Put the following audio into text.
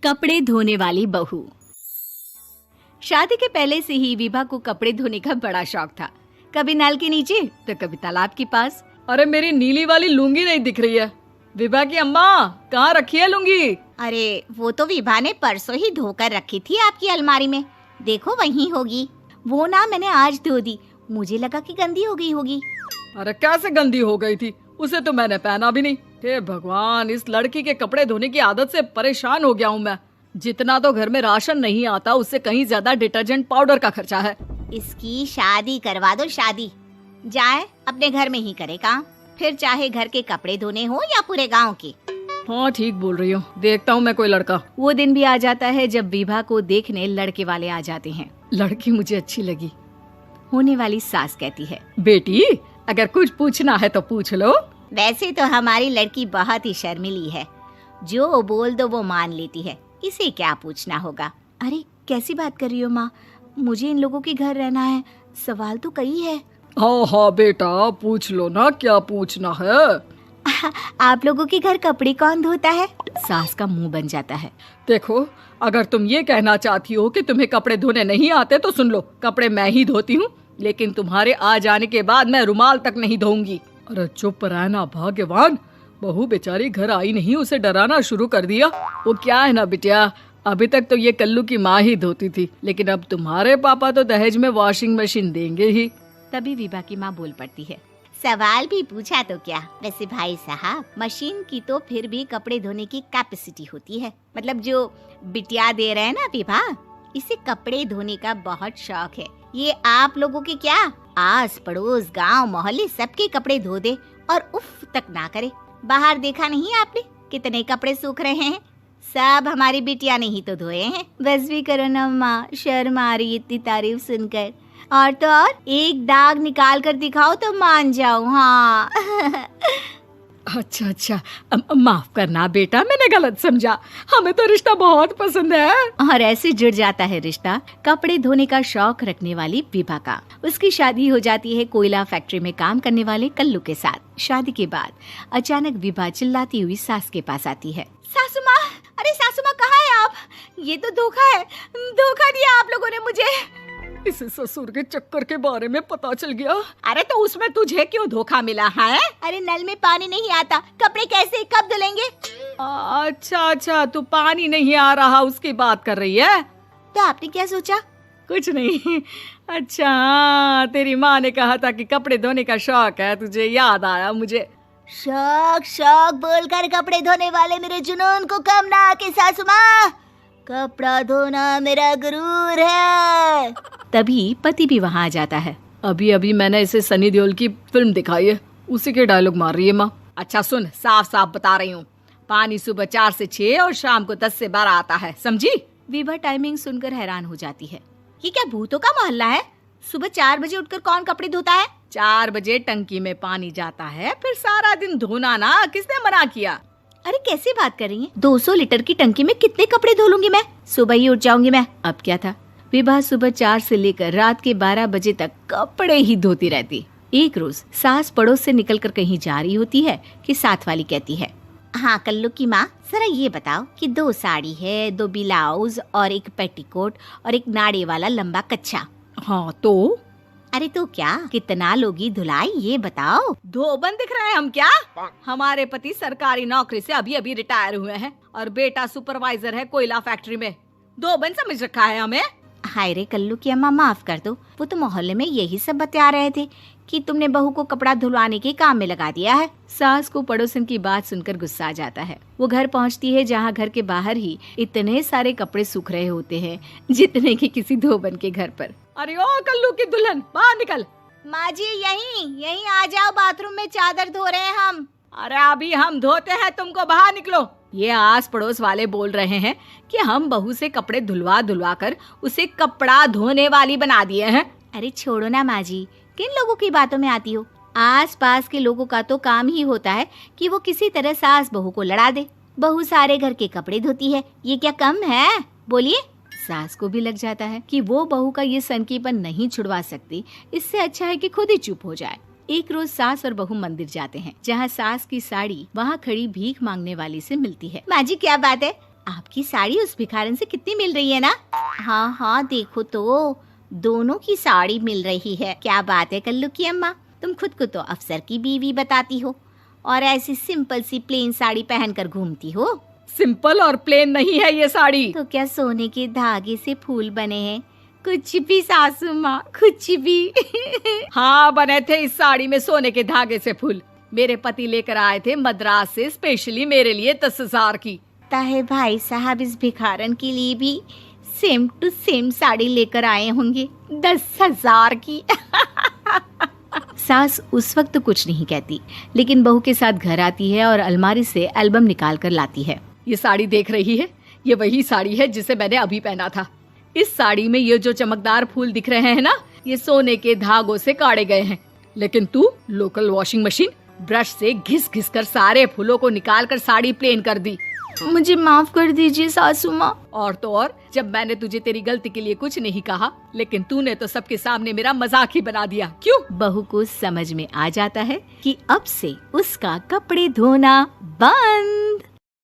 कपड़े धोने वाली बहू। शादी के पहले से ही विभा को कपड़े धोने का बड़ा शौक था। कभी नल के नीचे तो कभी तालाब के पास। अरे मेरी नीली वाली लुंगी नहीं दिख रही है। विभा की अम्मा, कहाँ रखी है लुंगी? अरे वो तो विभा ने परसों ही धोकर रखी थी आपकी अलमारी में, देखो वहीं होगी। वो ना मैंने आज धो दी, मुझे लगा कि गंदी हो गई होगी। अरे कैसे गंदी हो गई थी? उसे तो मैंने पहना भी नहीं। हे भगवान, इस लड़की के कपड़े धोने की आदत से परेशान हो गया हूँ मैं। जितना तो घर में राशन नहीं आता, उससे कहीं ज्यादा डिटर्जेंट पाउडर का खर्चा है। इसकी शादी करवा दो, शादी जाए अपने घर में ही करे काम, फिर चाहे घर के कपड़े धोने हो या पूरे गांव के। हाँ ठीक बोल रही हो, देखता हूँ मैं कोई लड़का। वो दिन भी आ जाता है जब विभा को देखने लड़के वाले आ जाते हैं। लड़की मुझे अच्छी लगी। होने वाली सास कहती है, बेटी अगर कुछ पूछना है तो पूछ लो। वैसे तो हमारी लड़की बहुत ही शर्मीली है, जो बोल दो वो मान लेती है, इसे क्या पूछना होगा। अरे कैसी बात कर रही हो माँ, मुझे इन लोगों के घर रहना है, सवाल तो कई है। हाँ हाँ बेटा, पूछ लो ना, क्या पूछना है। आप लोगों के घर कपड़े कौन धोता है? सास का मुंह बन जाता है। देखो, अगर तुम ये कहना चाहती हो कि तुम्हें कपड़े धोने नहीं आते तो सुन लो, कपड़े मैं ही धोती हूँ, लेकिन तुम्हारे आ जाने के बाद मैं रुमाल तक नहीं धोऊंगी। अरे चुप रहना भाग्यवान, बहू बेचारी घर आई नहीं, उसे डराना शुरू कर दिया। वो क्या है ना बिटिया, अभी तक तो ये कल्लू की माँ ही धोती थी, लेकिन अब तुम्हारे पापा तो दहेज में वॉशिंग मशीन देंगे ही। तभी विभा की माँ बोल पड़ती है, सवाल भी पूछा तो क्या। वैसे भाई साहब, मशीन की तो फिर भी कपड़े धोने की कैपेसिटी होती है। मतलब जो बिटिया दे रहे हैं ना विभा, इसे कपड़े धोने का बहुत शौक है। ये आप लोगों के क्या, आस पड़ोस गांव मोहल्ले सबके कपड़े धो दे और उफ तक ना करे। बाहर देखा नहीं आपने कितने कपड़े सूख रहे हैं? सब हमारी बिटिया ने ही तो धोए हैं। बस भी करो ना माँ, शर्म आ रही इतनी तारीफ सुनकर। और तो और एक दाग निकाल कर दिखाओ तो मान जाऊं। हाँ अच्छा, माफ करना बेटा, मैंने गलत समझा। हमें तो रिश्ता बहुत पसंद है। और ऐसे जुड़ जाता है रिश्ता कपड़े धोने का शौक रखने वाली विभा का। उसकी शादी हो जाती है कोयला फैक्ट्री में काम करने वाले कल्लू के साथ। शादी के बाद अचानक विभा चिल्लाती हुई सास के पास आती है। सासू माँ, अरे सासू माँ कहाँ है आप? ये तो धोखा है, धोखा दिया आप लोगों ने मुझे। इसे ससुर के चक्कर के बारे में पता चल गया। अरे तो उसमें तुझे क्यों धोखा मिला है? अरे नल में पानी नहीं आता, कपड़े कैसे कब धुलेंगे? अच्छा, तू पानी नहीं आ रहा उसकी बात कर रही है। तो आपने क्या सोचा? कुछ नहीं। अच्छा, तेरी माँ ने कहा था कि कपड़े धोने का शौक है तुझे, याद आया मुझे। शौक बोलकर कपड़े धोने वाले मेरे जुनून को कम ना आके सासू माँ, कपड़ा धोना मेरा गुरूर है। तभी पति भी वहाँ आ जाता है। अभी मैंने इसे सनी देओल की फिल्म दिखाई है, उसी के डायलॉग मार रही है माँ। अच्छा सुन, साफ साफ बता रही हूँ, पानी सुबह 4 से 6 और शाम को 10 से 12 आता है, समझी? विभा टाइमिंग सुनकर हैरान हो जाती है। ये क्या भूतों का मोहल्ला है? सुबह 4 बजे उठकर कौन कपड़े धोता है? 4 बजे टंकी में पानी जाता है, फिर सारा दिन धोना ना, किसने मना किया? अरे कैसी बात कर रही हैं? 200 लीटर की टंकी में कितने कपड़े धो लूंगी मैं? सुबह ही उठ जाऊंगी मैं। अब क्या था, विभा सुबह 4 से लेकर रात के 12 बजे तक कपड़े ही धोती रहती। एक रोज सास पड़ोस से निकलकर कहीं जा रही होती है कि साथ वाली कहती है, हाँ कल्लू की माँ, जरा ये बताओ कि 2 साड़ी है, 2 ब्लाउज और एक पेटीकोट और एक नाड़े वाला लंबा कच्छा। हाँ तो? अरे तो क्या, कितना लोगी धुलाई ये बताओ। धोबन दिख रहे हैं हम क्या? हमारे पति सरकारी नौकरी से अभी रिटायर हुए हैं और बेटा सुपरवाइजर है कोयला फैक्ट्री में। धोबन समझ रखा है हमें? हाय रे कल्लू की अम्मा, माफ कर दो, वो तो मोहल्ले में यही सब बता रहे थे कि तुमने बहू को कपड़ा धुलवाने के काम में लगा दिया है। सास को पड़ोसन की बात सुनकर गुस्सा आ जाता है। वो घर पहुंचती है जहां घर के बाहर ही इतने सारे कपड़े सूख रहे होते हैं जितने कि किसी धोबन के घर पर। अरे ओ कल्लू की दुल्हन, बाहर निकल। माँ जी यहीं आ जाओ, बाथरूम में चादर धो रहे हैं हम। अरे अभी हम धोते हैं, तुमको बाहर निकलो। ये आस पड़ोस वाले बोल रहे हैं कि हम बहू से कपड़े धुलवा कर उसे कपड़ा धोने वाली बना दिए हैं। अरे छोड़ो ना माँ जी, किन लोगों की बातों में आती हो? आस पास के लोगों का तो काम ही होता है कि वो किसी तरह सास बहू को लड़ा दे। बहू सारे घर के कपड़े धोती है, ये क्या कम है? बोलिए। सास को भी लग जाता है कि वो बहू का ये सनकीपन नहीं छुड़वा सकती, इससे अच्छा है कि खुद ही चुप हो जाए। एक रोज सास और बहू मंदिर जाते हैं, जहाँ सास की साड़ी वहाँ खड़ी भीख मांगने वाली से मिलती है। माँ जी क्या बात है, आपकी साड़ी उस भिखारन से कितनी मिल रही है ना? हाँ हाँ देखो तो, दोनों की साड़ी मिल रही है। क्या बात है कल्लू की अम्मा, तुम खुद को तो अफसर की बीवी बताती हो और ऐसी सिंपल सी प्लेन साड़ी पहनकर घूमती हो। सिंपल और प्लेन नहीं है ये साड़ी। तो क्या सोने के धागे से फूल बने हैं? कुछ भी सासू माँ, कुछ भी। हाँ बने थे इस साड़ी में सोने के धागे से फूल। मेरे पति लेकर आए थे मद्रास से स्पेशली मेरे लिए 10,000 की। ताहे भाई साहब इस भिखारन के लिए भी सेम टू सेम साड़ी लेकर आए होंगे 10,000 की। सास उस वक्त तो कुछ नहीं कहती, लेकिन बहू के साथ घर आती है और अलमारी से एल्बम निकाल कर लाती है। ये साड़ी देख रही है, ये वही साड़ी है जिसे मैंने अभी पहना था। इस साड़ी में ये जो चमकदार फूल दिख रहे हैं ना, ये सोने के धागों से काढ़े गए हैं। लेकिन तू लोकल वॉशिंग मशीन ब्रश से घिस घिस कर सारे फूलों को निकाल कर साड़ी प्लेन कर दी। मुझे माफ कर दीजिए सासू माँ। और तो और, जब मैंने तुझे तेरी गलती के लिए कुछ नहीं कहा, लेकिन तूने तो सबके सामने मेरा मजाक ही बना दिया। क्यों? बहू को समझ में आ जाता है कि अब से उसका कपड़े धोना बंद।